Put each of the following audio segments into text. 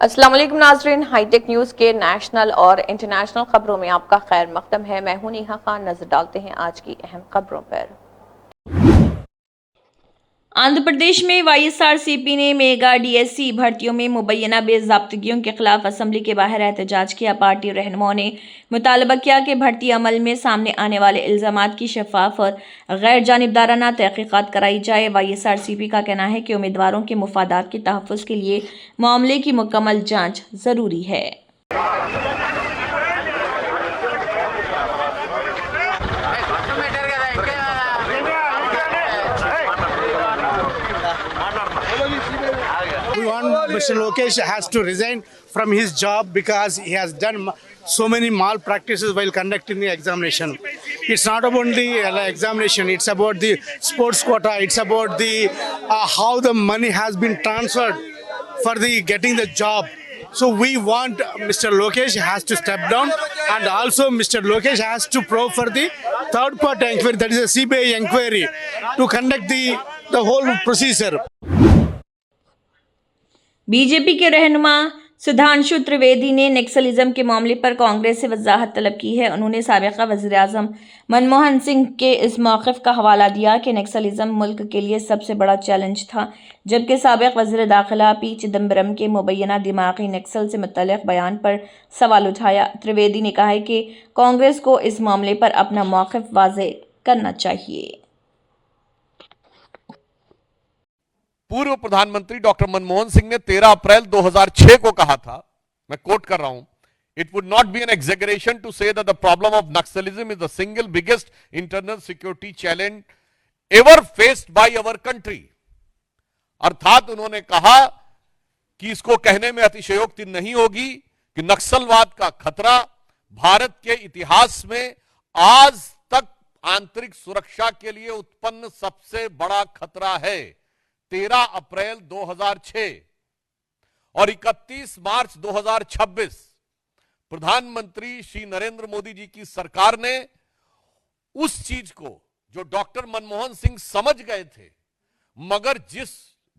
अस्सलाम वालेकुम नाज़रीन, हाईटेक न्यूज़ के नेशनल और इंटरनेशनल खबरों में आपका खैर मकदम है। मैं हूं नेहा खान। नजर डालते हैं आज की अहम खबरों पर। आंध्र प्रदेश में वाईएसआरसीपी ने मेगा डीएससी भर्तियों में मुबैना बेज़ाब्तगियों के खिलाफ असेंबली के बाहर एहतजाज किया। पार्टी रहनुमाओं ने मुतालबा किया कि भर्ती अमल में सामने आने वाले इल्जामात की शफाफ और गैर जानिबदाराना तहकीकात कराई जाए। वाईएसआरसीपी का कहना है कि उम्मीदवारों के मुफादात के तहफ़्फ़ुज़ के लिए मामले की मुकम्मल जाँच ज़रूरी है। We want Mr. Lokesh has to resign from his job because he has done so many malpractices while conducting the examination. It's not about the examination, it's about the sports quota, it's about the how the money has been transferred for the getting the job. So we want Mr. Lokesh has to step down, and also Mr. Lokesh has to probe for the third party inquiry, that is a CBI inquiry, to conduct the whole procedure. BJP के रहनुमा सुधांशु त्रिवेदी ने नक्सलिज्म के मामले पर कांग्रेस से वजाहत तलब की है। उन्होंने साबिक़ा वज़ीर-ए-आज़म मनमोहन सिंह के इस मौक़िफ़ का हवाला दिया कि नक्सलिज्म मुल्क के लिए सबसे बड़ा चैलेंज था, जबकि साबिक़ वज़ीर दाखिला पी चिदम्बरम के मुबैना दिमागी नक्सल से मुतल्लिक़ बयान पर सवाल उठाया। त्रिवेदी ने कहा है कि कांग्रेस को इस मामले पर अपना मौक़िफ़ वाज़ेह करना चाहिए। पूर्व प्रधानमंत्री डॉक्टर मनमोहन सिंह ने 13 अप्रैल 2006 को कहा था, मैं कोट कर रहा हूं, it would not be an exaggeration to say that the problem of naxalism is the single biggest internal security challenge ever faced by our country. अर्थात उन्होंने कहा कि इसको कहने में अतिशयोक्ति नहीं होगी कि नक्सलवाद का खतरा भारत के इतिहास में आज तक आंतरिक सुरक्षा के लिए उत्पन्न सबसे बड़ा खतरा है। 13 अप्रैल 2006 और 31 मार्च 2026 प्रधानमंत्री श्री नरेंद्र मोदी जी की सरकार ने उस चीज को जो डॉक्टर मनमोहन सिंह समझ गए थे, मगर जिस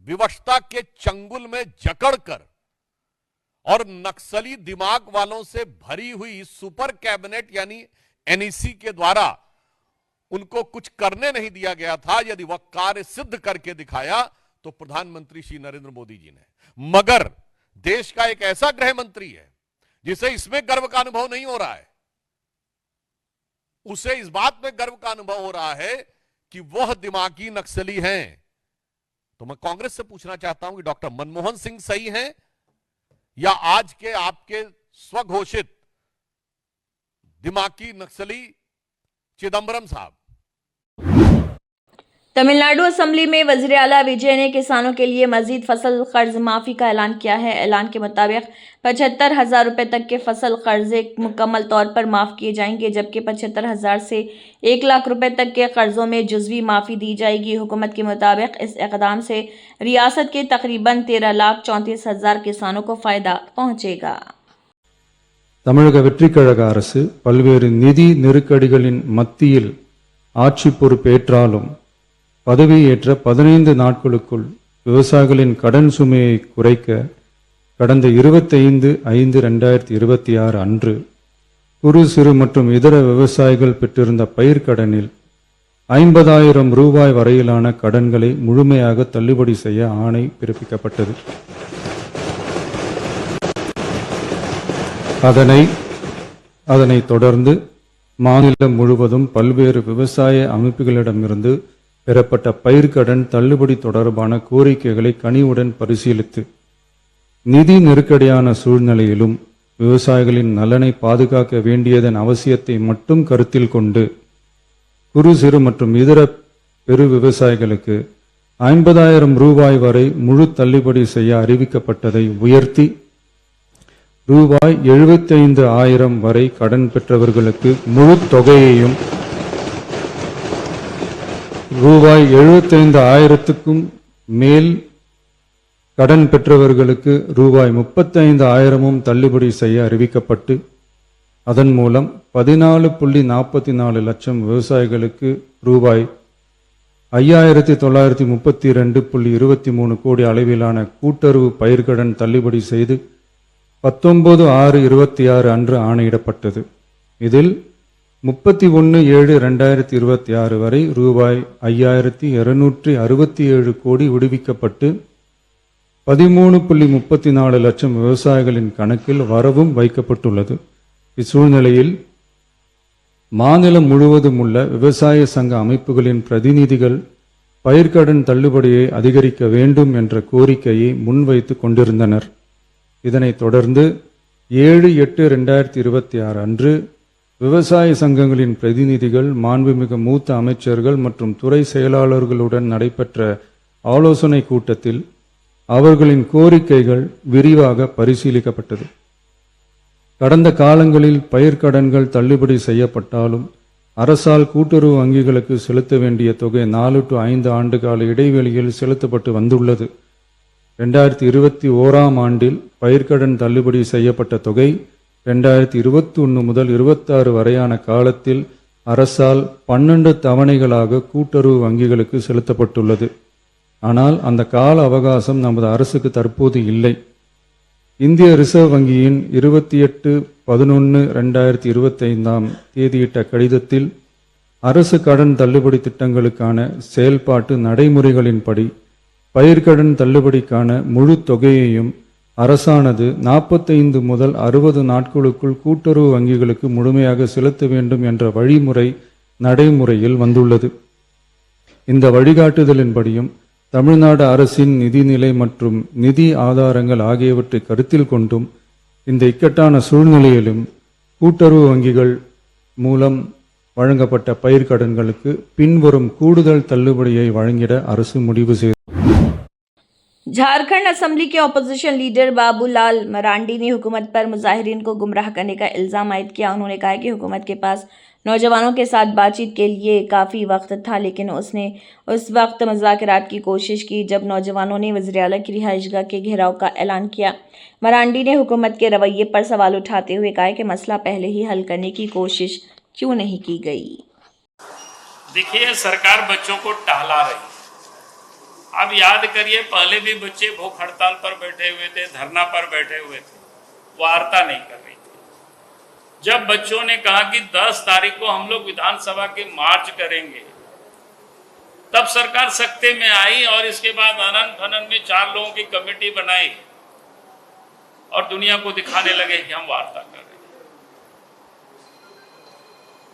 विवशता के चंगुल में जकड़कर और नक्सली दिमाग वालों से भरी हुई सुपर कैबिनेट यानी एनईसी के द्वारा उनको कुछ करने नहीं दिया गया था, यदि वह कार्य सिद्ध करके दिखाया तो प्रधानमंत्री श्री नरेंद्र मोदी जी ने। मगर देश का एक ऐसा गृह मंत्री है जिसे इसमें गर्व का अनुभव नहीं हो रहा है, उसे इस बात में गर्व का अनुभव हो रहा है कि वह दिमागी नक्सली हैं। तो मैं कांग्रेस से पूछना चाहता हूं कि डॉक्टर मनमोहन सिंह सही हैं या आज के आपके स्वघोषित दिमागी नक्सली चिदम्बरम साहब। तमिलनाडु असेंबली में वज़ीर आला विजय ने किसानों के लिए मजीद फसल कर्ज माफ़ी का ऐलान किया है। ऐलान के मुताबिक 75,000 रुपये तक के फसल कर्जे मुकम्मल तौर पर माफ़ किए जाएंगे, जबकि 75,000 से 1 लाख रुपये तक के कर्जों में जुज़वी माफ़ी दी जाएगी। हुकूमत के मुताबिक इस इक़दाम से रियासत के तकरीबन 13,34,000 किसानों को फ़ायदा पहुँचेगा। தமிழக வெற்றிக்கழக அரசு பல்வேறு நிதி நெருக்கடிகளின் மத்தியில் ஆட்சி பொறுப்பேற்றாலும் பதவியேற்ற 15 நாட்களுக்குள் விவசாயிகளின் கடன் சுமையை குறைக்க கடந்த 25/5/2026 அன்று குறு சிறு மற்றும் இதர விவசாயிகள் பெற்றிருந்த பயிர்க்கடனில் 50,000 ரூபாய் வரையிலான கடன்களை முழுமையாக தள்ளுபடி செய்ய ஆணை பிறப்பிக்கப்பட்டது. அதனைத் தொடர்ந்து மாநிலம் முழுவதும் பல்வேறு விவசாய அமைப்புகளிடமிருந்து பெறப்பட்ட பயிர்க்கடன் தள்ளுபடி தொடர்பான கோரிக்கைகளை கனிவுடன் பரிசீலித்து நிதி நெருக்கடியான சூழ்நிலையிலும் விவசாயிகளின் நலனை பாதுகாக்க வேண்டியதன் அவசியத்தை மட்டும் கருத்தில் கொண்டு குறு சிறு மற்றும் இதர பெரு விவசாயிகளுக்கு 50,000 ரூபாய் வரை முழு தள்ளுபடி செய்ய அறிவிக்கப்பட்டதை உயர்த்தி ரூபாய் 75,000 வரை கடன் பெற்றவர்களுக்கு முழு தொகையையும் ரூபாய் 75,000க்கும் மேல் கடன் பெற்றவர்களுக்கு ரூபாய் 35,000 தள்ளுபடி செய்ய அறிவிக்கப்பட்டு அதன் மூலம் 14.44 லட்சம் விவசாயிகளுக்கு ரூபாய் 5,932.23 கோடி அளவிலான கூட்டுறவு பயிர்க்கடன் தள்ளுபடி செய்து 19/6/26 அன்று ஆணையிடப்பட்டது. இதில் 31/7/2026 வரை ரூபாய் 5267 கோடி விடுவிக்கப்பட்டு 13.34 லட்சம் விவசாயிகளின் கணக்கில் வரவும் வைக்கப்பட்டுள்ளது. இச்சூழ்நிலையில் மாநிலம் முழுவதும் உள்ள விவசாய சங்க அமைப்புகளின் பிரதிநிதிகள் பயிர்க்கடன் தள்ளுபடியை அதிகரிக்க வேண்டும் என்ற கோரிக்கையை முன்வைத்து கொண்டிருந்தனர். இதனைத் தொடர்ந்து 7/8/2026 அன்று விவசாய சங்கங்களின் பிரதிநிதிகள் மாண்புமிகு மூத்த அமைச்சர்கள் மற்றும் துறை செயலாளர்களுடன் நடைபெற்ற ஆலோசனை கூட்டத்தில் அவர்களின் கோரிக்கைகள் விரிவாக பரிசீலிக்கப்பட்டது. கடந்த காலங்களில் பயிர்க்கடன்கள் தள்ளுபடி செய்யப்பட்டாலும் அரசால் கூட்டுறவு வங்கிகளுக்கு செலுத்த வேண்டிய தொகை 4 to 5 ஆண்டுகால இடைவெளியில் செலுத்தப்பட்டு வந்துள்ளது. 2021 ஆண்டில் பயிர்க்கடன் தள்ளுபடி செய்யப்பட்ட தொகை 2021 முதல் 26 வரையான காலத்தில் அரசால் 12 தவணைகளாக கூட்டுறவு வங்கிகளுக்கு செலுத்தப்பட்டுள்ளது. ஆனால் அந்த கால அவகாசம் நமது அரசுக்கு தற்போது இல்லை. இந்திய ரிசர்வ் வங்கியின் 28/11/2025 தேதியிட்ட கடிதத்தில் அரசு கடன் தள்ளுபடி திட்டங்களுக்கான செயல்பாட்டு நடைமுறைகளின்படி பயிர்க்கடன் தள்ளுபடிக்கான முழு தொகையையும் அரசானது 45 முதல் 60 நாட்களுக்குள் கூட்டுறவு வங்கிகளுக்கு முழுமையாக செலுத்த வேண்டும் என்ற வழிமுறை நடைமுறையில் வந்துள்ளது. இந்த வழிகாட்டுதலின்படியும் தமிழ்நாடு அரசின் நிதிநிலை மற்றும் நிதி ஆதாரங்கள் ஆகியவற்றை கருத்தில் கொண்டும் இந்த இக்கட்டான சூழ்நிலையிலும் கூட்டுறவு வங்கிகள் மூலம் வழங்கப்பட்ட பயிர்க்கடன்களுக்கு பின்வரும் கூடுதல் தள்ளுபடியை வழங்கிட அரசு முடிவு செய்தது. झारखंड असेंबली के ऑपोजिशन लीडर बाबूलाल मरांडी ने हुकूमत पर मुजाहिरीन को गुमराह करने का इल्ज़ाम आयद किया। उन्होंने कहा कि हुकूमत के पास नौजवानों के साथ बातचीत के लिए काफ़ी वक्त था, लेकिन उसने उस वक्त मुज़ाकरात की कोशिश की जब नौजवानों ने वज़ीर आला की रिहाइशगाह के घेराव का ऐलान किया। मरांडी ने हुकूमत के रवैये पर सवाल उठाते हुए कहा कि मसला पहले ही हल करने की कोशिश क्यों नहीं की गई। देखिए, सरकार बच्चों को टहला रही। अब याद करिए, पहले भी बच्चे भूख हड़ताल पर बैठे हुए थे, धरना पर बैठे हुए थे, वार्ता नहीं कर रही थी। जब बच्चों ने कहा कि 10 तारीख को हम लोग विधानसभा के मार्च करेंगे, तब सरकार सख्ते में आई और इसके बाद अनन फनन में 4 लोगों की कमेटी बनाई और दुनिया को दिखाने लगे कि हम वार्ता कर रहे हैं।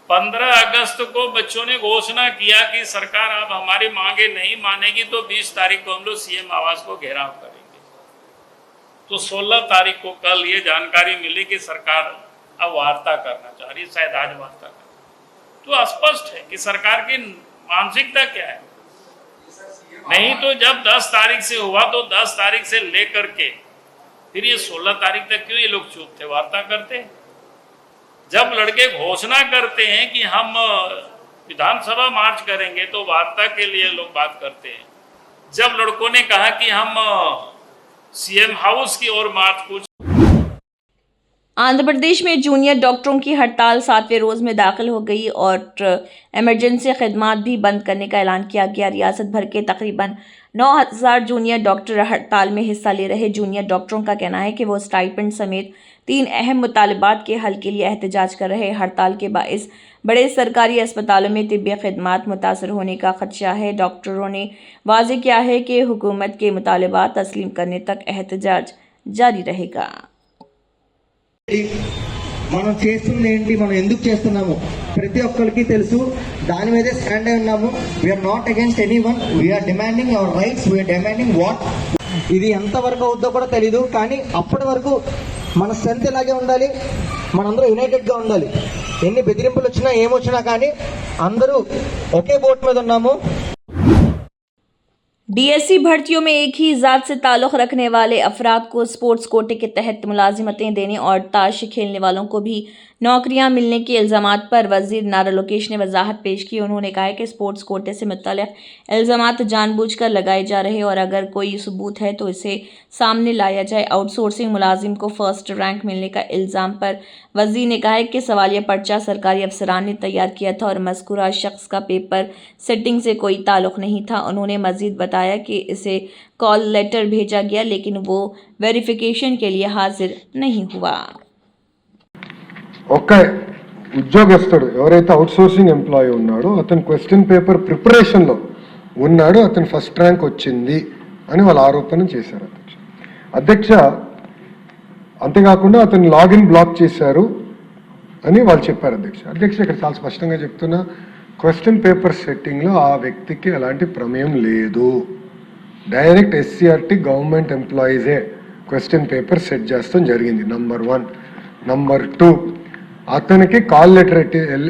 15 अगस्त को बच्चों ने घोषणा किया कि सरकार अब हमारी मांगे नहीं मानेगी तो 20 तारीख को हम लोग सीएम आवास को घेराव करेंगे। तो 16 तारीख को कल ये जानकारी मिली कि सरकार अब वार्ता करना चाह रही, शायद आज वार्ता कर। तो स्पष्ट है कि सरकार की मानसिकता क्या है। नहीं तो जब 10 तारीख से हुआ तो 10 तारीख से लेकर के फिर ये 16 तारीख तक क्यों ये लोग चुप थे, वार्ता करते। जब लड़के घोषणा करते हैं कि हम विधानसभा मार्च करेंगे तो वार्ता के लिए लोग बात करते हैं। जब लड़कों ने कहा कि हम सीएम हाउस की ओर मार्च कुछ। आंध्र प्रदेश में जूनियर डॉक्टरों की हड़ताल 7वें रोज में दाखिल हो गई और इमरजेंसी खदमात भी बंद करने का ऐलान किया गया। रियासत भर के तकरीबन 9000 जूनियर डॉक्टर हड़ताल में हिस्सा ले रहे। जूनियर डॉक्टरों का कहना है कि वो स्टाइपेंड समेत 3 अहम मुतालबात के हल के लिए एहतजाज कर रहे। हड़ताल के बाइस बड़े सरकारी अस्पतालों में तिब्बी खदमात मुतासर होने का खदशा है। डॉक्टरों ने वाज़ेह किया है कि हुकूमत के मुतालबात तस्लीम करने तक एहतजाज जारी रहेगा। మనం చేస్తుంది ఏంటి, మనం ఎందుకు చేస్తున్నాము ప్రతి ఒక్కరికి తెలుసు. దాని మీదే స్టాండ్ అయి ఉన్నాము. We're not against anyone, we're demanding our rights, we're demanding what. ఇది ఎంతవరకు అవుద్దో కూడా తెలీదు, కానీ అప్పటి వరకు మన స్ట్రెంత్ ఇలాగే ఉండాలి. మనందరూ యునైటెడ్గా ఉండాలి. ఎన్ని బెదిరింపులు వచ్చినా ఏమొచ్చినా కానీ అందరూ ఒకే బోట్ మీద ఉన్నాము. डीएससी भर्तियों में एक ही ज़ात से ताल्लुक़ रखने वाले अफराद को स्पोर्ट्स कोटे के तहत मुलाजिमतें देने और ताश खेलने वालों को भी नौकरियां मिलने के इल्ज़ामात पर वज़ीर नारा लोकेश ने वजाहत पेश की। उन्होंने कहा कि स्पोर्ट्स कोटे से मुतल्लिक़ इल्ज़ामात जानबूझकर लगाए जा रहे और अगर कोई सबूत है तो इसे सामने लाया जाए। आउटसोर्सिंग मुलाजिम को फर्स्ट रैंक मिलने का इल्ज़ाम पर वज़ीर ने कहा कि सवालिया पर्चा सरकारी अफसरान ने तैयार किया था और मज़कूरा शख्स का पेपर सेटिंग से कोई ताल्लुक़ नहीं था। उन्होंने मज़ीद बताया बताया कि इसे कॉल लेटर भेजा गया लेकिन वो वेरिफिकेशन के लिए हाजिर नहीं हुआ। ఒక ఉద్యోగస్తుడు ఎవరైతే అవుట్సోర్సింగ్ ఎంప్లాయీ ఉన్నాడో అతను క్వశ్చన్ పేపర్ ప్రిపరేషన్లో ఉన్నాడు, అతను ఫస్ట్ ర్యాంక్ వచ్చింది అని వాళ్ళు ఆరోపణ చేశారు అధ్యక్ష. అంతేకాకుండా అతను లాగిన్ బ్లాక్ చేశారు అని వాళ్ళు చెప్పారు అధ్యక్ష. ఇక్కడ చాలా స్పష్టంగా చెప్తున్నా, క్వశ్చన్ పేపర్ సెట్టింగ్లో ఆ వ్యక్తికి ఎలాంటి ప్రమేయం లేదు. డైరెక్ట్ ఎస్సీఆర్టీ గవర్నమెంట్ ఎంప్లాయీసే క్వశ్చన్ పేపర్ సెట్ చేస్తాం జరిగింది, నంబర్ 1. నంబర్ 2, అతనికి కాల్ లెటర్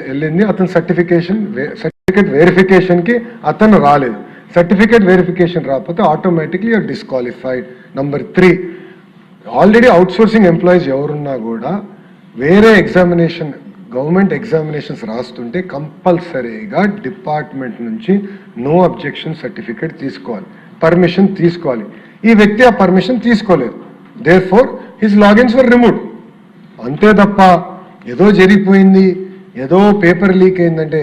వెళ్ళింది, అతని సర్టిఫికేట్ వెరిఫికేషన్కి అతను రాలేదు. సర్టిఫికేట్ వెరిఫికేషన్ రాకపోతే automatically you're disqualified. Number 3, already outsourcing employees ఎవరున్నా కూడా వేరే ఎగ్జామినేషన్ గవర్నమెంట్ ఎగ్జామినేషన్స్ రాస్తుంటే కంపల్సరీగా డిపార్ట్మెంట్ నుంచి నో అబ్జెక్షన్ సర్టిఫికేట్ తీసుకోవాలి, పర్మిషన్ తీసుకోవాలి. ఈ వ్యక్తి ఆ పర్మిషన్ తీసుకోలేదు, therefore his logins were removed. అంతే తప్ప ఏదో జరిగిపోయింది, ఏదో పేపర్ లీక్ అయిందంటే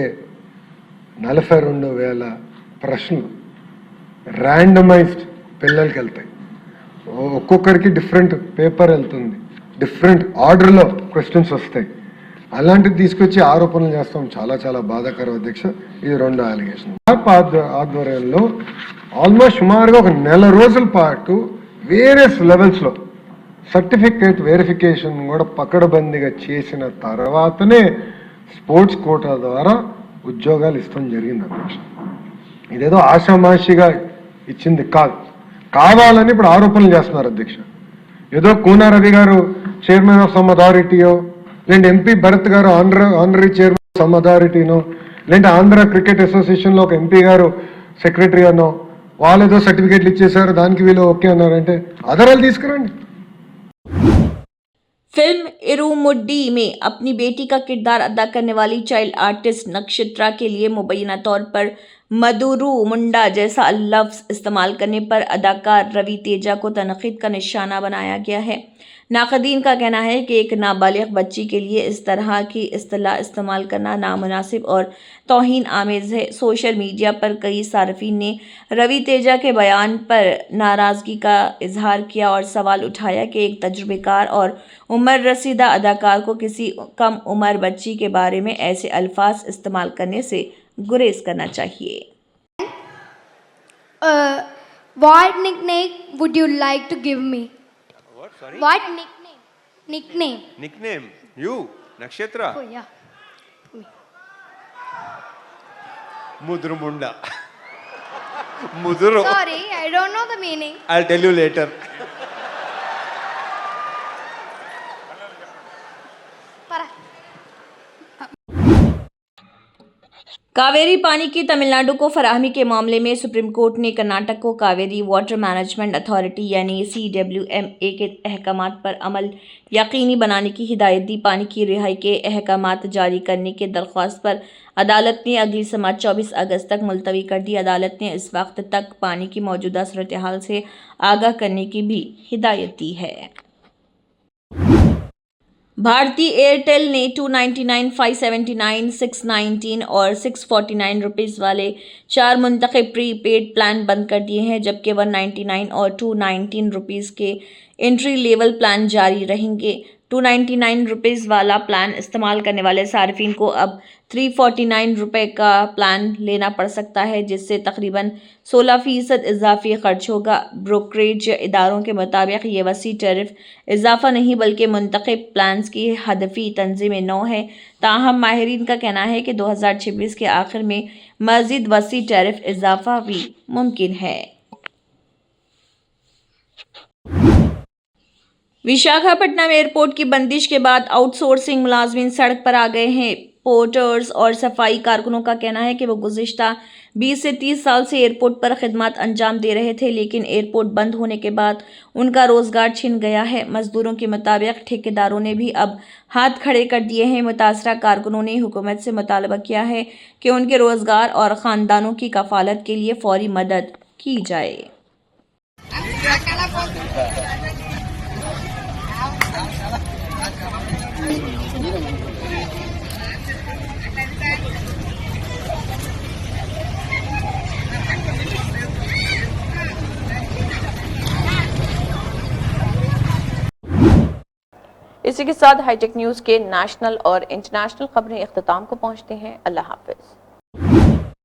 42,000 ప్రశ్నలు ర్యాండమైజ్డ్ పిల్లలకి వెళ్తాయి. ఒక్కొక్కరికి డిఫరెంట్ పేపర్ వెళ్తుంది, డిఫరెంట్ ఆర్డర్లో క్వశ్చన్స్ వస్తాయి. అలాంటిది తీసుకొచ్చి ఆరోపణలు చేస్తాం, చాలా చాలా బాధాకరం అధ్యక్ష. ఇది 2 అలిగేషన్. ఆధ్వర్యంలో ఆల్మోస్ట్ సుమారుగా ఒక 1 నెల రోజుల పాటు వేరియస్ లెవెల్స్లో సర్టిఫికేట్ వెరిఫికేషన్ కూడా పకడ్బందీగా చేసిన తర్వాతనే స్పోర్ట్స్ కోటా ద్వారా ఉద్యోగాలు ఇస్తాం జరిగింది అధ్యక్ష. ఇదేదో ఆషామాషిగా ఇచ్చింది కాదు, కావాలని ఇప్పుడు ఆరోపణలు చేస్తున్నారు అధ్యక్ష. ఏదో కూనా రవి గారు చైర్మన్ ఆఫ్ సమ్ అథారిటీయో, లేదంటే ఎంపీ భరత్ గారు ఆనరీ చైర్మన్ ఆఫ్ సమ్ అథారిటీనో, లేదంటే ఆంధ్ర క్రికెట్ అసోసియేషన్లో ఒక ఎంపీ గారు సెక్రటరీ అనో, వాళ్ళు ఏదో సర్టిఫికేట్లు ఇచ్చేసారు దానికి వీళ్ళు ఓకే అన్నారంటే ఆధారాలు తీసుకురండి. फिल्म इरुमुड्डी में अपनी बेटी का किरदार अदा करने वाली चाइल्ड आर्टिस्ट नक्षत्रा के लिए मुबैना तौर पर मधुरू मुंडा जैसा लफ्ज़ इस्तेमाल करने पर अदाकार रवि तेजा को तनकीद का निशाना बनाया गया है। नाक़दीन का कहना है कि एक नाबालिग बच्ची के लिए इस तरह की इस्तिलाह इस्तेमाल करना नामुनासिब और तौहीन आमेज़ है। सोशल मीडिया पर कई सार्फिन ने रवि तेजा के बयान पर नाराज़गी का इजहार किया और सवाल उठाया कि एक तजुर्बेकार और उम्र रसीदा अदाकार को किसी कम उम्र बच्ची के बारे में ऐसे अल्फाज इस्तेमाल करने से गुरेज करना चाहिए। What nickname would you like to give me? What? Sorry? What nickname? Nickname. Nickname? You? Nakshatra? Oh, yeah. Mudrumunda. Muduru. Sorry, I don't know the meaning. I'll tell you later. Para. Kaveri पानी की तमिलनाडु को फराहमी के मामले में supreme court ने कर्नाटक को Kaveri water management authority यानी CWMA के अहकामात पर अमल यकीनी बनाने की हिदायत दी। पानी की रिहाई के अहकामात जारी करने के दरख्वास्त पर अदालत ने अगली समात 24 अगस्त तक मुलतवी कर दी। अदालत ने इस वक्त तक पानी की मौजूदा सूरत हाल से आगाह करने की भी हिदायत दी है। भारतीय एयरटेल ने 299, 579, 619 और 649 रुपीज़ वाले 4 मुंतखब प्रीपेड प्लान बंद कर दिए हैं, जबकि 199 और 219 रुपीज़ के एंट्री लेवल प्लान जारी रहेंगे। 299 रुपीज़ वाला प्लान इस्तेमाल करने वाले सार्फिन को अब 349 रुपये का प्लान लेना पड़ सकता है, जिससे तकरीबन 16% इजाफी खर्च होगा। ब्रोकरेज इदारों के मुताबिक ये वसी टैरिफ इजाफा नहीं बल्कि मुंतखब प्लान्स की हदफी तंजीम नौ है। ताहम माहिरीन का कहना है कि 2026 के आखिर में मज़ीद वसी टैरिफ इजाफा भी मुमकिन है। विशाखापट्टनम एयरपोर्ट की बंदिश के बाद आउटसोर्सिंग मुलाजमीन सड़क पर आ गए हैं। पोर्टर्स और सफाई कारकुनों का कहना है कि वो गुज़िश्ता 20 से 30 साल से एयरपोर्ट पर खिदमत अंजाम दे रहे थे, लेकिन एयरपोर्ट बंद होने के बाद उनका रोज़गार छिन गया है। मजदूरों के मुताबिक ठेकेदारों ने भी अब हाथ खड़े कर दिए हैं। मुतासरा कारकुनों ने हुकूमत से मुतालबा किया है कि उनके रोज़गार और ख़ानदानों की कफालत के लिए फौरी मदद की जाए। इसी के साथ हाईटेक न्यूज़ के नेशनल और इंटरनेशनल खबरें इख्तिताम को पहुंचते हैं। अल्लाह हाफिज।